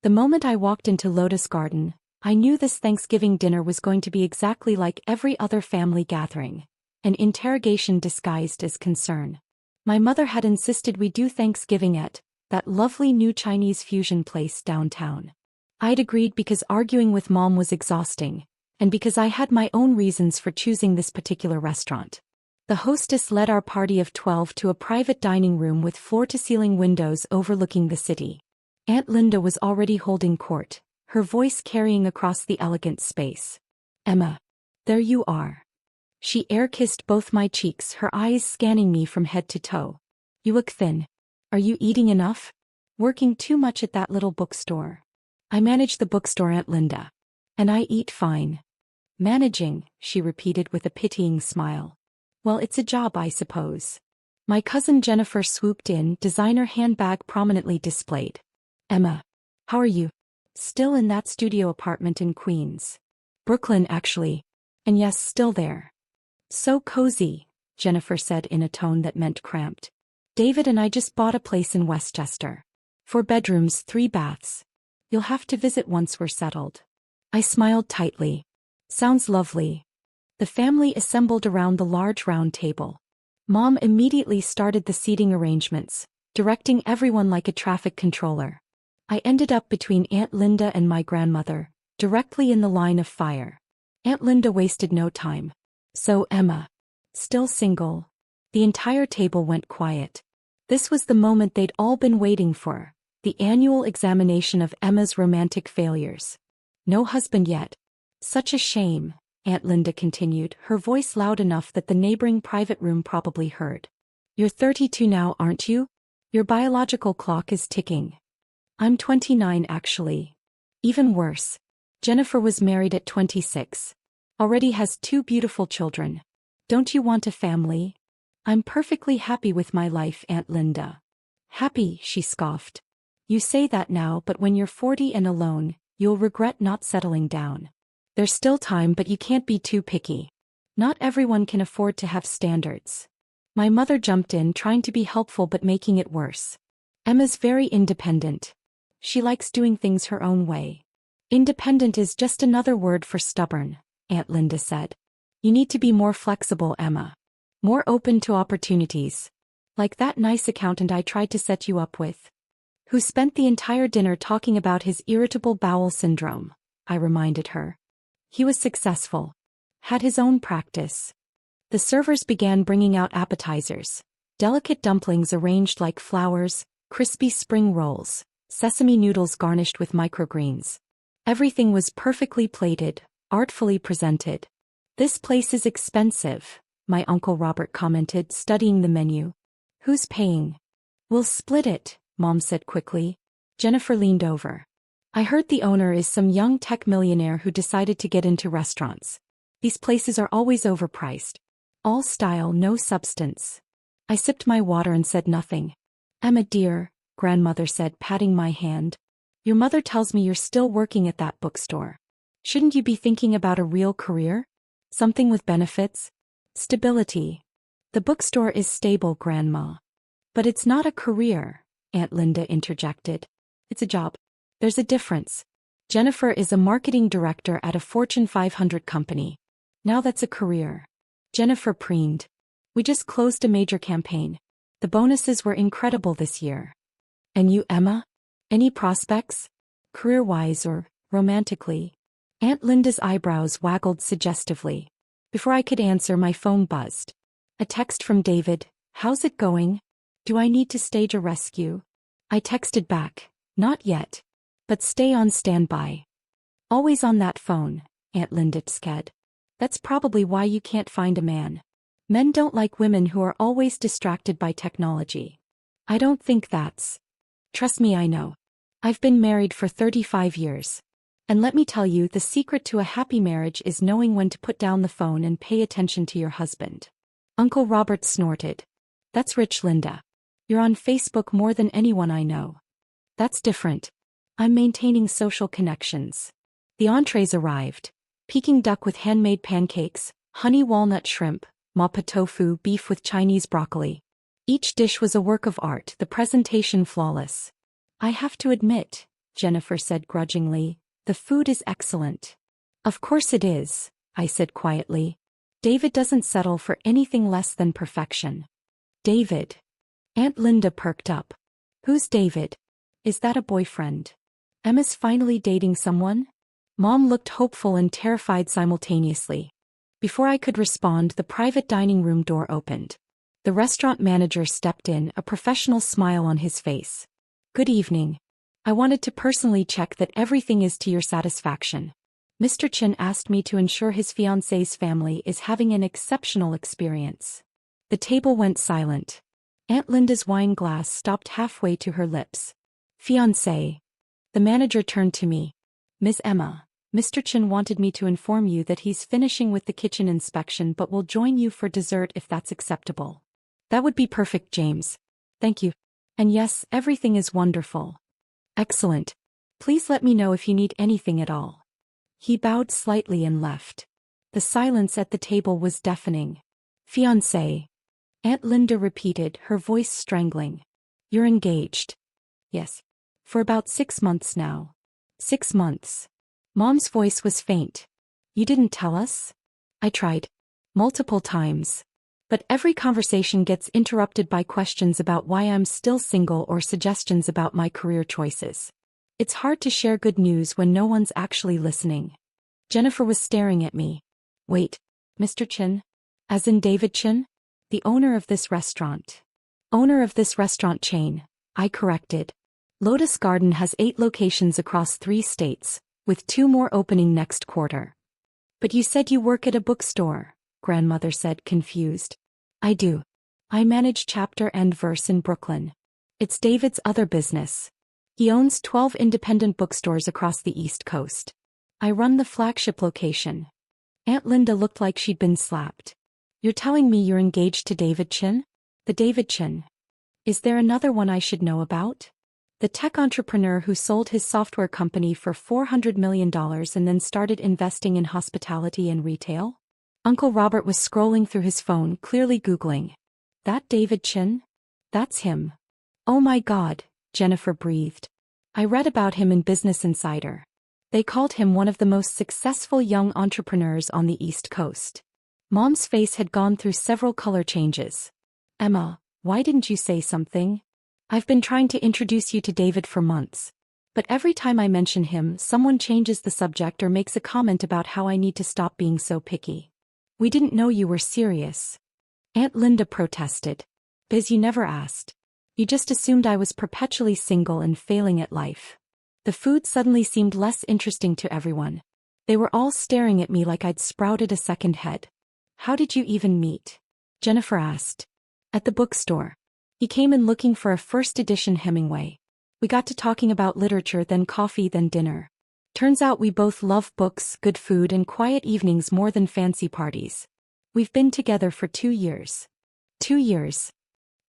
The moment I walked into Lotus Garden, I knew this Thanksgiving dinner was going to be exactly like every other family gathering, an interrogation disguised as concern. My mother had insisted we do Thanksgiving at that lovely new Chinese fusion place downtown. I'd agreed because arguing with Mom was exhausting, and because I had my own reasons for choosing this particular restaurant. The hostess led our party of 12 to a private dining room with floor-to-ceiling windows overlooking the city. Aunt Linda was already holding court, her voice carrying across the elegant space. "Emma. There you are." She air-kissed both my cheeks, her eyes scanning me from head to toe. "You look thin. Are you eating enough? Working too much at that little bookstore?" "I manage the bookstore, Aunt Linda. And I eat fine." "Managing," she repeated with a pitying smile. "Well, it's a job, I suppose." My cousin Jennifer swooped in, designer handbag prominently displayed. "Emma. How are you? Still in that studio apartment in Queens?" "Brooklyn, actually. And yes, still there." "So cozy," Jennifer said in a tone that meant cramped. "David and I just bought a place in Westchester. 4 bedrooms, 3 baths. You'll have to visit once we're settled." I smiled tightly. "Sounds lovely." The family assembled around the large round table. Mom immediately started the seating arrangements, directing everyone like a traffic controller. I ended up between Aunt Linda and my grandmother, directly in the line of fire. Aunt Linda wasted no time. "So, Emma. Still single?" The entire table went quiet. This was the moment they'd all been waiting for, the annual examination of Emma's romantic failures. "No husband yet. Such a shame," Aunt Linda continued, her voice loud enough that the neighboring private room probably heard. "You're 32 now, aren't you? Your biological clock is ticking." "I'm 29 actually." Even worse. Jennifer was married at 26. Already has 2 beautiful children. "Don't you want a family?" "I'm perfectly happy with my life, Aunt Linda." "Happy," she scoffed. "You say that now, but when you're 40 and alone, you'll regret not settling down. There's still time, but you can't be too picky. Not everyone can afford to have standards." My mother jumped in, trying to be helpful but making it worse. "Emma's very independent. She likes doing things her own way." "Independent is just another word for stubborn," Aunt Linda said. "You need to be more flexible, Emma. More open to opportunities. Like that nice accountant I tried to set you up with." "Who spent the entire dinner talking about his irritable bowel syndrome," I reminded her. "He was successful. Had his own practice." The servers began bringing out appetizers. Delicate dumplings arranged like flowers, crispy spring rolls, sesame noodles garnished with microgreens. Everything was perfectly plated, artfully presented. "This place is expensive," my Uncle Robert commented, studying the menu. "Who's paying?" "We'll split it," Mom said quickly. Jennifer leaned over. "I heard the owner is some young tech millionaire who decided to get into restaurants. These places are always overpriced. All style, no substance." I sipped my water and said nothing. "Emma dear," Grandmother said, patting my hand. "Your mother tells me you're still working at that bookstore. Shouldn't you be thinking about a real career? Something with benefits? Stability." "The bookstore is stable, Grandma." "But it's not a career," Aunt Linda interjected. "It's a job. There's a difference. Jennifer is a marketing director at a Fortune 500 company. Now that's a career." Jennifer preened. "We just closed a major campaign. The bonuses were incredible this year." "And you, Emma? Any prospects? Career-wise or romantically?" Aunt Linda's eyebrows waggled suggestively. Before I could answer, my phone buzzed. A text from David. "How's it going? Do I need to stage a rescue?" I texted back, "Not yet. But stay on standby." "Always on that phone," Aunt Linda said. "That's probably why you can't find a man. Men don't like women who are always distracted by technology." "I don't think that's..." "Trust me, I know. I've been married for 35 years. And let me tell you, the secret to a happy marriage is knowing when to put down the phone and pay attention to your husband." Uncle Robert snorted. "That's rich, Linda. You're on Facebook more than anyone I know." "That's different. I'm maintaining social connections." The entrees arrived. Peking duck with handmade pancakes, honey walnut shrimp, mapo tofu beef with Chinese broccoli. Each dish was a work of art, the presentation flawless. "I have to admit," Jennifer said grudgingly. The food is excellent. Of course it is, I said quietly. David doesn't settle for anything less than perfection. David. Aunt Linda perked up. Who's David? Is that a boyfriend? Emma's finally dating someone? Mom looked hopeful and terrified simultaneously. Before I could respond, the private dining room door opened. The restaurant manager stepped in, a professional smile on his face. Good evening. I wanted to personally check that everything is to your satisfaction. Mr. Chin asked me to ensure his fiancé's family is having an exceptional experience. The table went silent. Aunt Linda's wine glass stopped halfway to her lips. Fiancé. The manager turned to me. Ms. Emma, Mr. Chin wanted me to inform you that he's finishing with the kitchen inspection but will join you for dessert if that's acceptable. That would be perfect, James. Thank you. And yes, everything is wonderful. Excellent. Please let me know if you need anything at all. He bowed slightly and left. The silence at the table was deafening. Fiancé. Aunt Linda repeated, her voice strangling. You're engaged. Yes. For about 6 months now. 6 months. Mom's voice was faint. You didn't tell us? I tried. Multiple times. But every conversation gets interrupted by questions about why I'm still single or suggestions about my career choices. It's hard to share good news when no one's actually listening. Jennifer was staring at me. Wait, Mr. Chin? As in David Chin? The owner of this restaurant. Owner of this restaurant chain, I corrected. Lotus Garden has 8 locations across 3 states, with 2 more opening next quarter. But you said you work at a bookstore, grandmother said, confused. I do. I manage chapter and verse in Brooklyn. It's David's other business. He owns 12 independent bookstores across the East Coast. I run the flagship location. Aunt Linda looked like she'd been slapped. You're telling me you're engaged to David Chin? The David Chin. Is there another one I should know about? The tech entrepreneur who sold his software company for $400 million and then started investing in hospitality and retail? Uncle Robert was scrolling through his phone, clearly Googling. That David Chin? That's him. Oh my God, Jennifer breathed. I read about him in Business Insider. They called him one of the most successful young entrepreneurs on the East Coast. Mom's face had gone through several color changes. Emma, why didn't you say something? I've been trying to introduce you to David for months. But every time I mention him, someone changes the subject or makes a comment about how I need to stop being so picky. We didn't know you were serious. Aunt Linda protested. Biz, you never asked. You just assumed I was perpetually single and failing at life. The food suddenly seemed less interesting to everyone. They were all staring at me like I'd sprouted a second head. How did you even meet? Jennifer asked. At the bookstore. He came in looking for a first edition Hemingway. We got to talking about literature, then coffee, then dinner. Turns out we both love books, good food, and quiet evenings more than fancy parties. We've been together for 2 years. 2 years.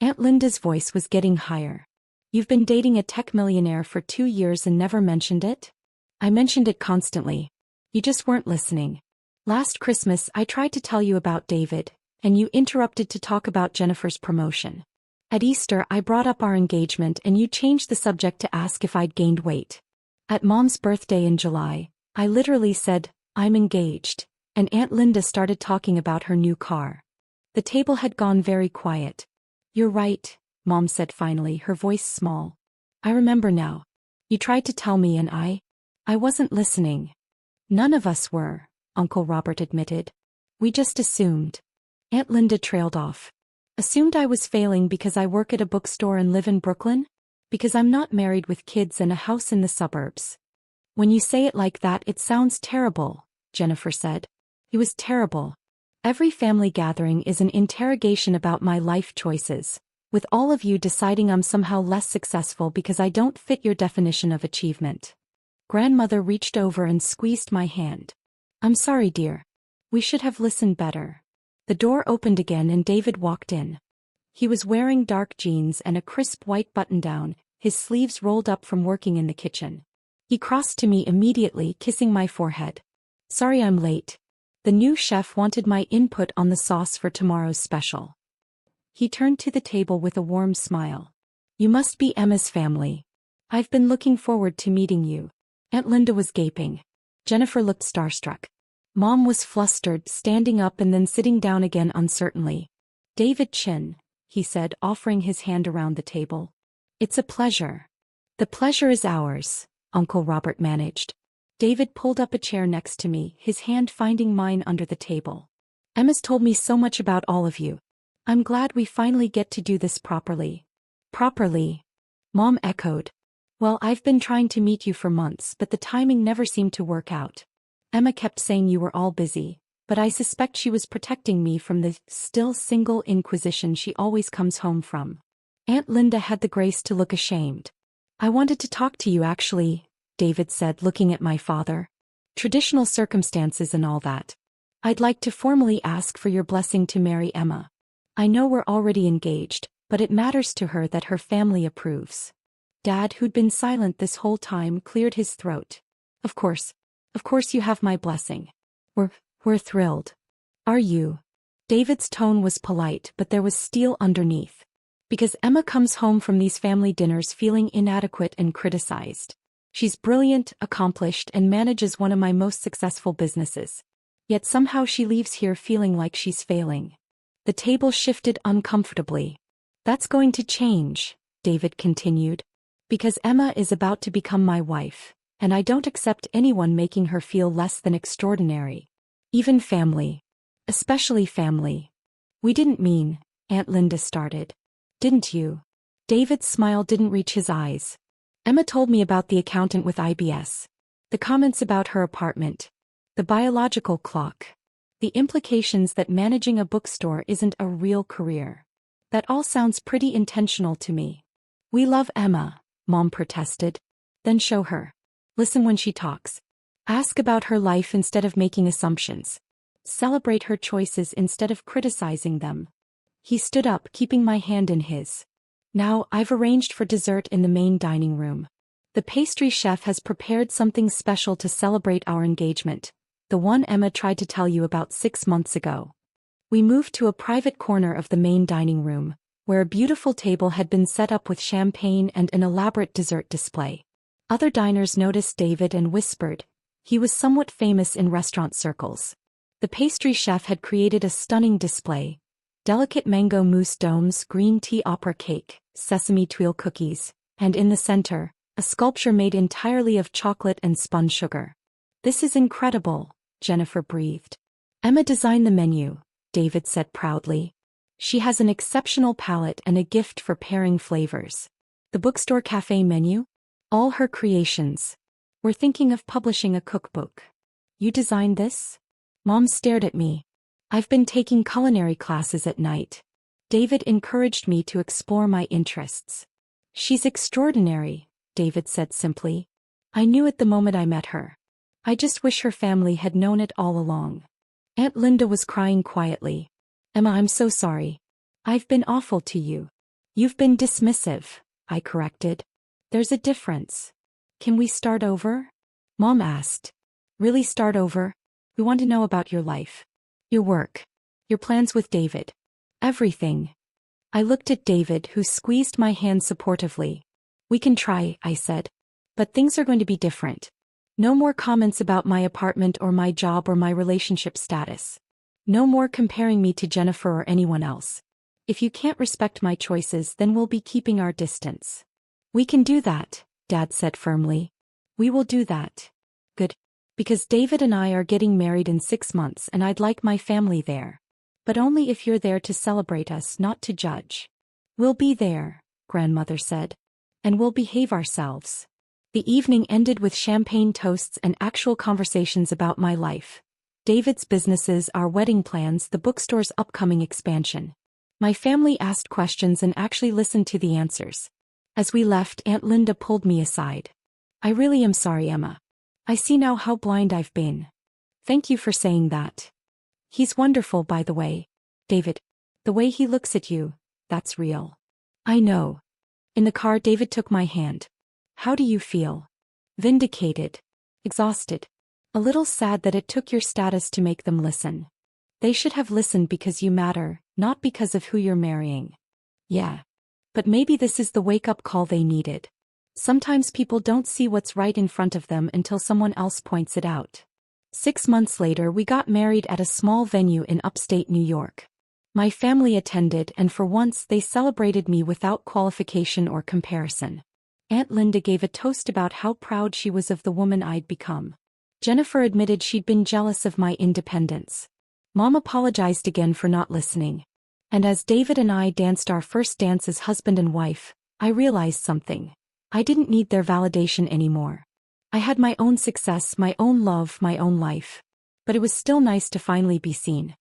Aunt Linda's voice was getting higher. You've been dating a tech millionaire for 2 years and never mentioned it? I mentioned it constantly. You just weren't listening. Last Christmas I tried to tell you about David, and you interrupted to talk about Jennifer's promotion. At Easter I brought up our engagement and you changed the subject to ask if I'd gained weight. At Mom's birthday in July, I literally said, I'm engaged, and Aunt Linda started talking about her new car. The table had gone very quiet. You're right, Mom said finally, her voice small. I remember now. You tried to tell me and I wasn't listening. None of us were, Uncle Robert admitted. We just assumed. Aunt Linda trailed off. Assumed I was failing because I work at a bookstore and live in Brooklyn? Because I'm not married with kids and a house in the suburbs. When you say it like that, it sounds terrible, Jennifer said. It was terrible. Every family gathering is an interrogation about my life choices, with all of you deciding I'm somehow less successful because I don't fit your definition of achievement. Grandmother reached over and squeezed my hand. I'm sorry, dear. We should have listened better. The door opened again and David walked in. He was wearing dark jeans and a crisp white button-down, his sleeves rolled up from working in the kitchen. He crossed to me immediately, kissing my forehead. Sorry I'm late. The new chef wanted my input on the sauce for tomorrow's special. He turned to the table with a warm smile. You must be Emma's family. I've been looking forward to meeting you. Aunt Linda was gaping. Jennifer looked starstruck. Mom was flustered, standing up and then sitting down again uncertainly. David Chin, he said, offering his hand around the table. It's a pleasure. The pleasure is ours, Uncle Robert managed. David pulled up a chair next to me, his hand finding mine under the table. Emma's told me so much about all of you. I'm glad we finally get to do this properly. Properly? Mom echoed. Well, I've been trying to meet you for months, but the timing never seemed to work out. Emma kept saying you were all busy, but I suspect she was protecting me from the still single inquisition she always comes home from. Aunt Linda had the grace to look ashamed. I wanted to talk to you actually, David said, looking at my father. Traditional circumstances and all that. I'd like to formally ask for your blessing to marry Emma. I know we're already engaged, but it matters to her that her family approves. Dad, who'd been silent this whole time, cleared his throat. Of course you have my blessing. We're thrilled. Are you? David's tone was polite, but there was steel underneath. Because Emma comes home from these family dinners feeling inadequate and criticized. She's brilliant, accomplished, and manages one of my most successful businesses. Yet somehow she leaves here feeling like she's failing. The table shifted uncomfortably. That's going to change, David continued. Because Emma is about to become my wife, and I don't accept anyone making her feel less than extraordinary. Even family. Especially family. We didn't mean, Aunt Linda started. Didn't you? David's smile didn't reach his eyes. Emma told me about the accountant with IBS. The comments about her apartment. The biological clock. The implications that managing a bookstore isn't a real career. That all sounds pretty intentional to me. We love Emma, Mom protested. Then show her. Listen when she talks. Ask about her life instead of making assumptions. Celebrate her choices instead of criticizing them. He stood up, keeping my hand in his. Now, I've arranged for dessert in the main dining room. The pastry chef has prepared something special to celebrate our engagement, the one Emma tried to tell you about 6 months ago. We moved to a private corner of the main dining room, where a beautiful table had been set up with champagne and an elaborate dessert display. Other diners noticed David and whispered. He was somewhat famous in restaurant circles. The pastry chef had created a stunning display. Delicate mango mousse domes, green tea opera cake, sesame tuile cookies, and in the center, a sculpture made entirely of chocolate and spun sugar. This is incredible, Jennifer breathed. Emma designed the menu, David said proudly. She has an exceptional palate and a gift for pairing flavors. The bookstore cafe menu? All her creations. We're thinking of publishing a cookbook. You designed this? Mom stared at me. I've been taking culinary classes at night. David encouraged me to explore my interests. She's extraordinary, David said simply. I knew it the moment I met her. I just wish her family had known it all along. Aunt Linda was crying quietly. Emma, I'm so sorry. I've been awful to you. You've been dismissive, I corrected. There's a difference. Can we start over? Mom asked. Really start over? We want to know about your life. Your work. Your plans with David. Everything. I looked at David, who squeezed my hand supportively. We can try, I said. But things are going to be different. No more comments about my apartment or my job or my relationship status. No more comparing me to Jennifer or anyone else. If you can't respect my choices, then we'll be keeping our distance. We can do that, Dad said firmly. We will do that. Good. Because David and I are getting married in 6 months and I'd like my family there. But only if you're there to celebrate us, not to judge. We'll be there, Grandmother said. And we'll behave ourselves. The evening ended with champagne toasts and actual conversations about my life. David's businesses, our wedding plans, the bookstore's upcoming expansion. My family asked questions and actually listened to the answers. As we left, Aunt Linda pulled me aside. I really am sorry, Emma. I see now how blind I've been. Thank you for saying that. He's wonderful, by the way. David. The way he looks at you, that's real. I know. In the car, David took my hand. How do you feel? Vindicated. Exhausted. A little sad that it took your status to make them listen. They should have listened because you matter, not because of who you're marrying. Yeah. But maybe this is the wake-up call they needed. Sometimes people don't see what's right in front of them until someone else points it out. 6 months later, we got married at a small venue in upstate New York. My family attended, and for once they celebrated me without qualification or comparison. Aunt Linda gave a toast about how proud she was of the woman I'd become. Jennifer admitted she'd been jealous of my independence. Mom apologized again for not listening. And as David and I danced our first dance as husband and wife, I realized something. I didn't need their validation anymore. I had my own success, my own love, my own life. But it was still nice to finally be seen.